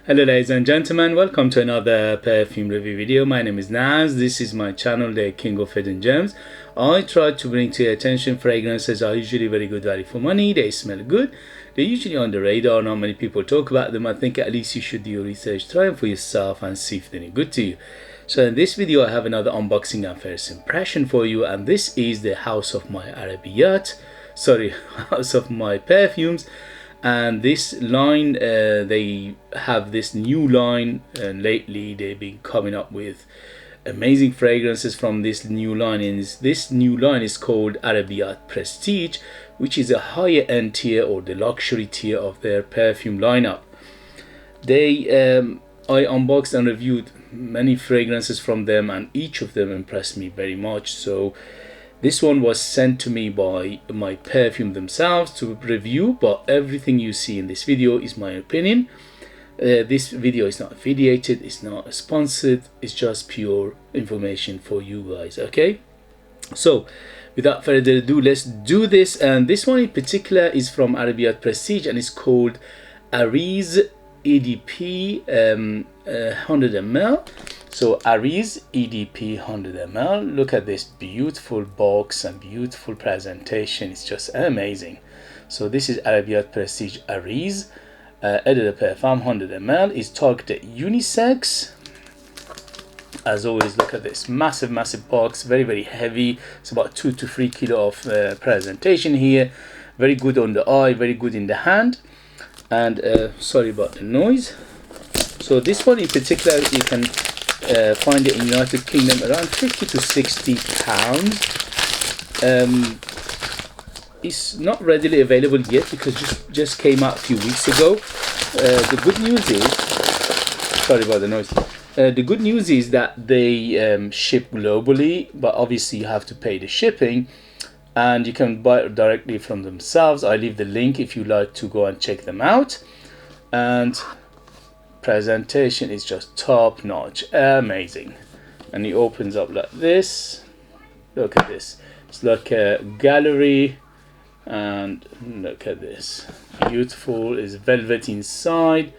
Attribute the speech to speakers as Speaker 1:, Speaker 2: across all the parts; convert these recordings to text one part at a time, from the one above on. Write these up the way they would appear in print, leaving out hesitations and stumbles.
Speaker 1: Hello ladies and gentlemen, welcome to another perfume review video. My name is Naz. This is my channel, the King of Hidden Gems. I try to bring to your attention fragrances are usually very good value for money. They smell good. They're usually on the radar. Not many people talk about them. I think at least you should do your research, try them for yourself and see if they're any good to you. So in this video I have another unboxing and first impression for you, and this is the house of my Arabiyat. Sorry, house of my perfumes. And this line, they have this new line, and lately they've been coming up with amazing fragrances from this new line. And this new line is called Arabiyat Prestige, which is a higher end tier or the luxury tier of their perfume lineup. I unboxed and reviewed many fragrances from them, and each of them impressed me very much. So this one was sent to me by my perfume themselves to review, but everything you see in this video is my opinion. This video is not affiliated, it's not sponsored, it's just pure information for you guys, okay? So without further ado, let's do this. And this one in particular is from Arabiyat Prestige, and it's called Aariz EDP 100 ml. So Aariz EDP 100 ml. Look at this beautiful box and beautiful presentation. It's just amazing. So this is Arabiyat Prestige Aariz Eau de Parfum 100 ml. Is targeted unisex. As always, look at this massive box, very heavy. It's about 2 to 3 kilo of presentation here. Very good on the eye, very good in the hand. And sorry about the noise. So this one in particular, you can find it in United Kingdom around 50 to 60 pounds. It's not readily available yet because just came out a few weeks ago. The good news is, sorry about the noise. The good news is that they ship globally, but obviously you have to pay the shipping, and you can buy it directly from themselves. I leave the link if you like to go and check them out. And presentation is just top notch, amazing. And it opens up like this. Look at this, it's like a gallery, and look at this, beautiful. Is velvet inside.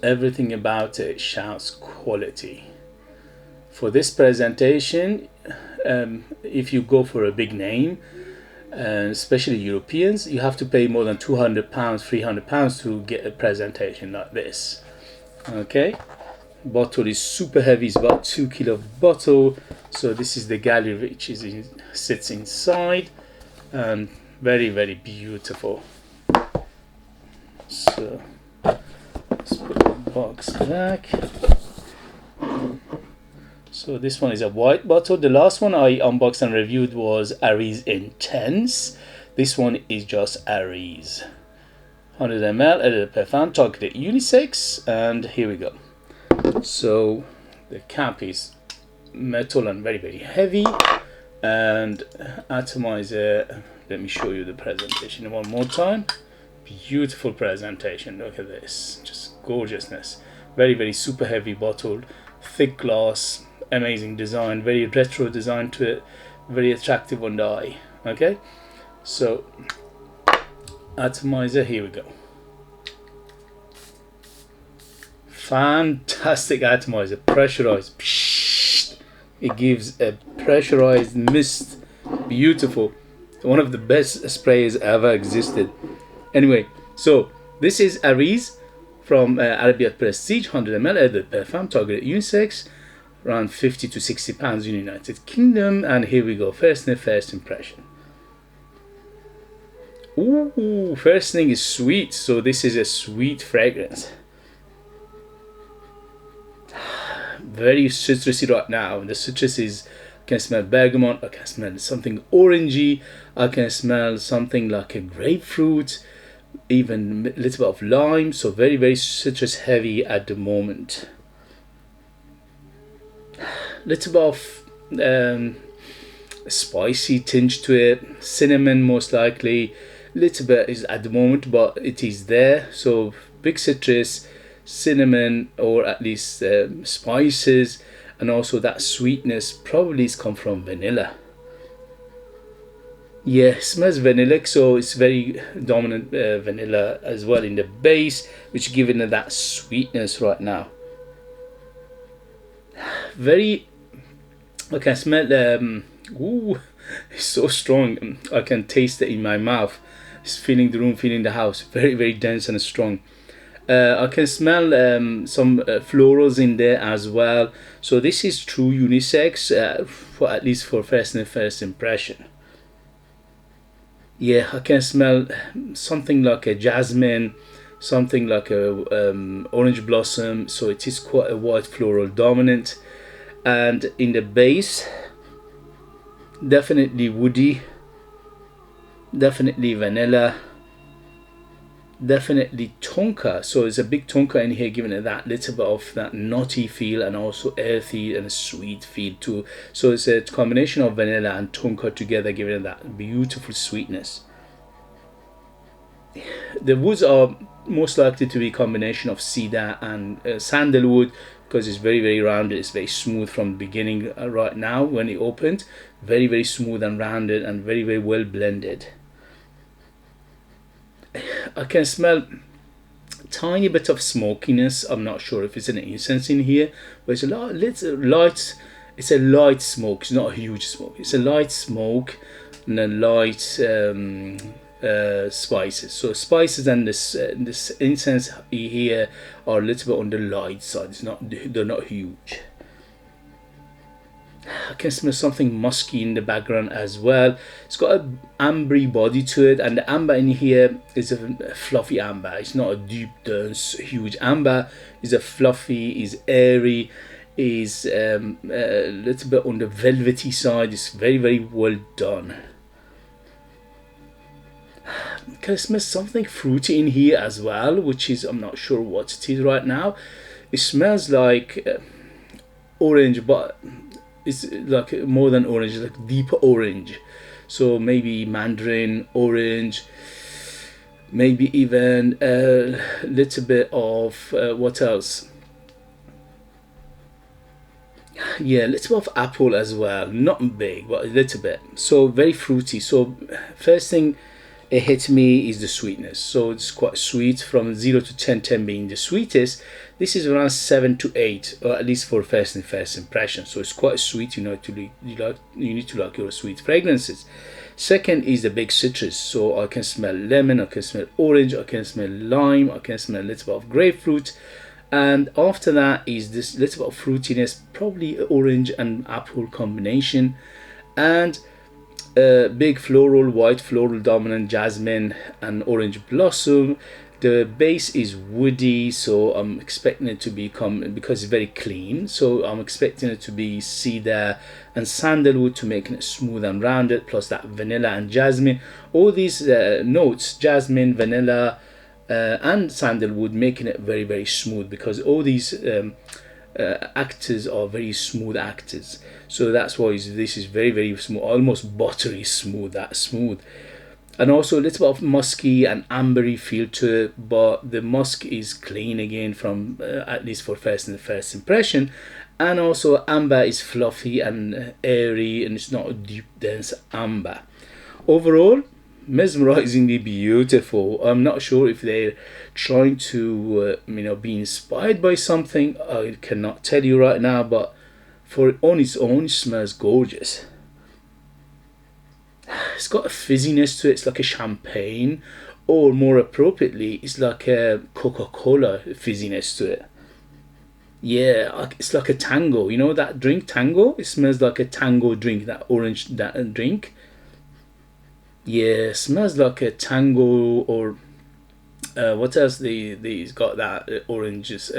Speaker 1: Everything about it shouts quality. For this presentation, if you go for a big name, especially Europeans, you have to pay more than 200 pounds, 300 pounds to get a presentation like this. Okay, bottle is super heavy, it's about 2 kilo bottle. So this is the gallery which sits inside, and very beautiful. So let's put the box back. So this one is a white bottle. The last one I unboxed and reviewed was Aariz Intense. This one is just Aariz 100 ml Eau de Parfum, targeted unisex. And here we go. So the cap is metal and very heavy, and atomizer. Let me show you the presentation one more time. Beautiful presentation. Look at this, just gorgeousness. Very super heavy bottle, thick glass, amazing design, very retro design to it, very attractive on the eye. Okay, so atomizer, here we go. Fantastic atomizer, pressurized. It gives a pressurized mist. Beautiful, one of the best sprays ever existed. Anyway, so this is Aariz from Arabiyat Prestige 100 ml Eau de Parfum, targeted unisex, around 50 to 60 pounds in the United Kingdom. And here we go, first sniff, first impression. Ooh, first thing is sweet. So this is a sweet fragrance. Very citrusy right now. The citrus is, I can smell bergamot, I can smell something orangey, I can smell something like a grapefruit, even a little bit of lime. So very citrus heavy at the moment. Little bit of spicy tinge to it, cinnamon most likely. Little bit is at the moment, but it is there. So big citrus, cinnamon, or at least spices, and also that sweetness probably has come from vanilla. Yeah, it smells vanilla, so it's very dominant vanilla as well in the base, which giving it that sweetness right now. Very, I can smell. Ooh, it's so strong. I can taste it in my mouth. It's filling the room, filling the house. Very, very dense and strong. I can smell some florals in there as well. So this is true unisex, for at least for first impression. Yeah, I can smell something like a jasmine, something like a orange blossom. So it is quite a white floral dominant, and in the base, definitely woody, definitely vanilla, definitely tonka. So it's a big tonka in here, giving it that little bit of that nutty feel and also earthy and a sweet feel too. So it's a combination of vanilla and tonka together, giving it that beautiful sweetness. The woods are most likely to be a combination of cedar and sandalwood, because it's very, very rounded. It's very smooth from the beginning. Right now when it opened, very, very smooth and rounded and very, very well blended. I can smell tiny bit of smokiness. I'm not sure if it's an incense in here, but it's a little light. It's a light smoke. It's not a huge smoke. It's a light smoke and a light spices. So spices and this incense here are a little bit on the light side. They're not huge. I can smell something musky in the background as well. It's got a ambery body to it, and the amber in here is a fluffy amber. It's not a deep, dense, huge amber. It's a fluffy, is airy, is a little bit on the velvety side. It's very, very well done. I can smell something fruity in here as well, which is, I'm not sure what it is right now. It smells like orange, but it's like more than orange, it's like deeper orange. So maybe mandarin orange, maybe even a little bit of what else? Yeah, a little bit of apple as well, not big but a little bit. So very fruity. So first thing it hits me is the sweetness. So it's quite sweet, from 0 to 10, 10 being the sweetest. This is around 7 to 8, or at least for first impression. So it's quite sweet. You need to like your sweet fragrances. Second is the big citrus. So I can smell lemon, I can smell orange, I can smell lime, I can smell a little bit of grapefruit. And after that is this little bit of fruitiness, probably orange and apple combination. And big floral, white floral dominant, jasmine and orange blossom. The base is woody, so I'm expecting it to become, because it's very clean, so I'm expecting it to be cedar and sandalwood to make it smooth and rounded, plus that vanilla and jasmine. All these notes, jasmine, vanilla and sandalwood, making it very, very smooth, because all these actors are very smooth actors. So that's why this is very, very smooth, almost buttery smooth, that smooth. And also a little bit of musky and ambery feel to it, but the musk is clean again, from at least for first impression. And also amber is fluffy and airy, and it's not a deep dense amber. Overall, mesmerizingly beautiful. I'm not sure if they're trying to be inspired by something. I cannot tell you right now, but on its own, it smells gorgeous. It's got a fizziness to it. It's like a champagne, or more appropriately, it's like a Coca-Cola fizziness to it. Yeah, it's like a tango. You know that drink, tango? It smells like a tango drink, that orange drink. Yeah, it smells like a tango, or what else? They's got that oranges.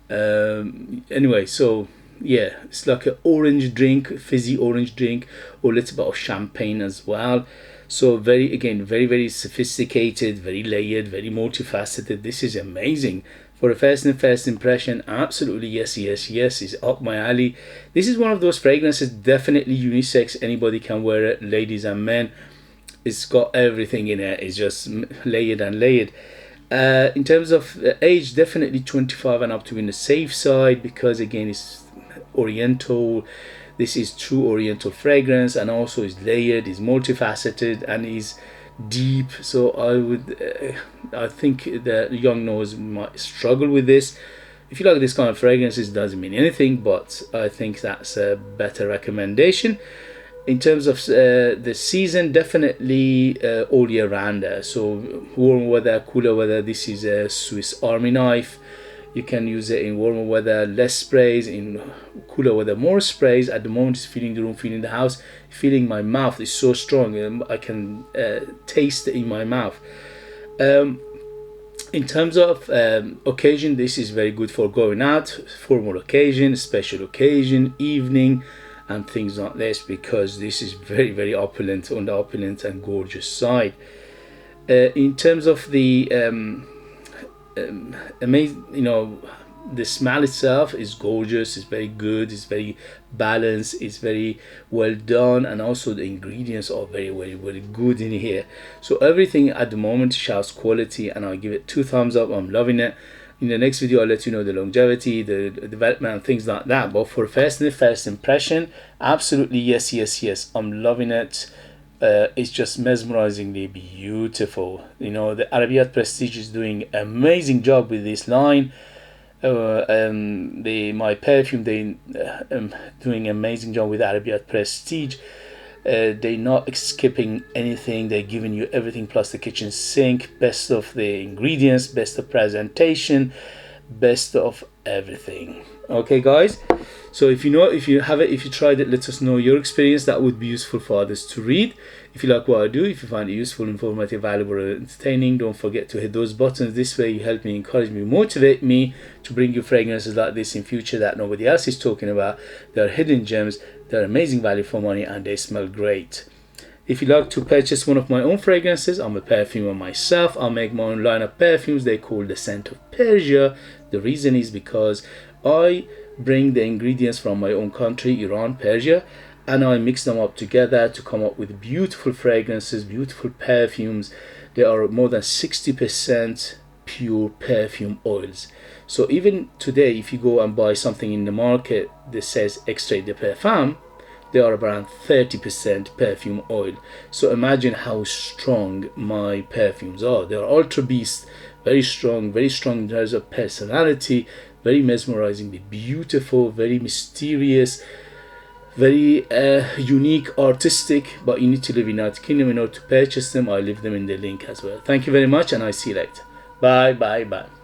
Speaker 1: Anyway, so yeah, it's like an orange drink, fizzy orange drink, or a little bit of champagne as well. So very, very sophisticated, very layered, very multifaceted. This is amazing. For a first impression, absolutely yes, is up my alley. This is one of those fragrances, definitely unisex. Anybody can wear it, ladies and men. It's got everything in it. It's just layered and layered. In terms of age, definitely 25 and up to be in the safe side, because again, it's oriental. This is true Oriental fragrance, and also is layered, is multifaceted, and is deep. So I think the young nose might struggle with this. If you like this kind of fragrances, it doesn't mean anything, but I think that's a better recommendation. In terms of the season, definitely all year rounder. So warm weather, cooler weather, this is a Swiss Army knife. You can use it in warmer weather, less sprays. In cooler weather, more sprays. At the moment, it's feeling the room, feeling the house, feeling my mouth is so strong. I can taste it in my mouth. In terms of occasion, this is very good for going out, formal occasion, special occasion, evening, and things like this, because this is very, very opulent, on the opulent and gorgeous side. In terms of the amazing, the smell itself is gorgeous, it's very good, it's very balanced, it's very well done, and also the ingredients are very, very, very good in here. So everything at the moment shouts quality, and I'll give it 2 thumbs up. I'm loving it. In the next video, I'll let you know the longevity, the development, and things like that. But for first impression, absolutely yes, yes, yes, I'm loving it. It's just mesmerizingly beautiful. The Arabiyat Prestige is doing an amazing job with this line. My perfume, they doing an amazing job with Arabiyat Prestige. They're not skipping anything. They're giving you everything plus the kitchen sink, best of the ingredients, best of presentation, best of everything. Okay guys, so if you tried it, let us know your experience. That would be useful for others to read. If you like what I do, if you find it useful, informative, valuable, or entertaining, don't forget to hit those buttons. This way you help me, encourage me, motivate me to bring you fragrances like this in future that nobody else is talking about. They're hidden gems, they're amazing value for money, and they smell great. If you like to purchase one of my own fragrances, I'm a perfumer myself. I make my own line of perfumes. They call the scent of Persia. The reason is because I bring the ingredients from my own country, Iran, Persia, and I mix them up together to come up with beautiful fragrances, beautiful perfumes. They are more than 60% pure perfume oils. So even today, if you go and buy something in the market that says extrait de parfum, they are around 30% perfume oil. So imagine how strong my perfumes are. They are ultra beast, very strong in terms of personality, very mesmerizingly beautiful, very mysterious, very unique, artistic. But you need to live in the United Kingdom in order to purchase them. I leave them in the link as well. Thank you very much, and I see you later. Bye bye bye.